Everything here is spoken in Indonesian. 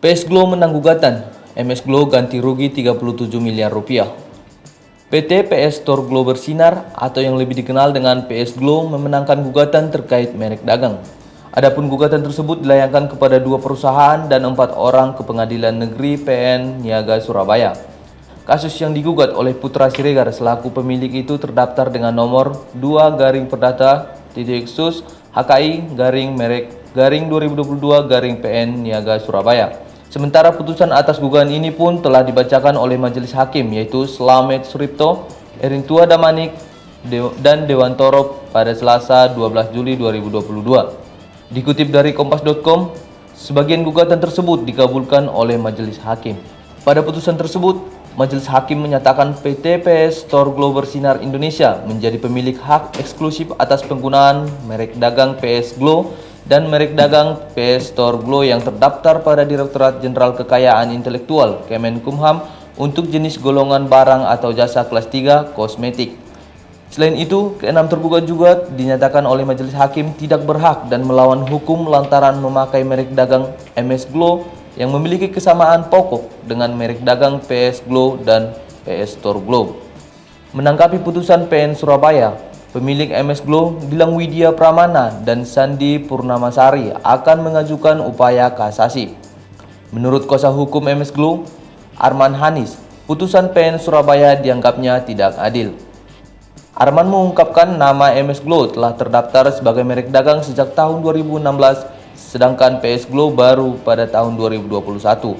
PS Glow menang gugatan, MS Glow ganti rugi 37 miliar rupiah. PT PS Store Glow Bersinar atau yang lebih dikenal dengan PS Glow memenangkan gugatan terkait merek dagang. Adapun gugatan tersebut dilayangkan kepada 2 perusahaan dan 4 orang ke Pengadilan Negeri PN Niaga Surabaya. Kasus yang digugat oleh Putra Siregar selaku pemilik itu terdaftar dengan nomor 2-perdata.sus HKI-merek-2022-PN Niaga Surabaya. Sementara putusan atas gugatan ini pun telah dibacakan oleh majelis hakim yaitu Slamet Suripto, Erintua Damanik, dan Dewantoro pada Selasa 12 Juli 2022. Dikutip dari kompas.com, sebagian gugatan tersebut dikabulkan oleh majelis hakim. Pada putusan tersebut, majelis hakim menyatakan PT PS Store Glow Bersinar Indonesia menjadi pemilik hak eksklusif atas penggunaan merek dagang PS Glow dan merek dagang PS Store Glow yang terdaftar pada Direktorat Jenderal Kekayaan Intelektual Kemenkumham untuk jenis golongan barang atau jasa kelas 3 kosmetik. Selain itu, keenam tergugat juga dinyatakan oleh majelis hakim tidak berhak dan melawan hukum lantaran memakai merek dagang MS Glow yang memiliki kesamaan pokok dengan merek dagang PS Glow dan PS Store Glow. Menanggapi putusan PN Surabaya, pemilik MS Glow, Gilang Widya Pramana dan Sandi Purnamasari akan mengajukan upaya kasasi. Menurut kuasa hukum MS Glow, Arman Hanis, putusan PN Surabaya dianggapnya tidak adil. Arman mengungkapkan nama MS Glow telah terdaftar sebagai merek dagang sejak tahun 2016, sedangkan PS Glow baru pada tahun 2021.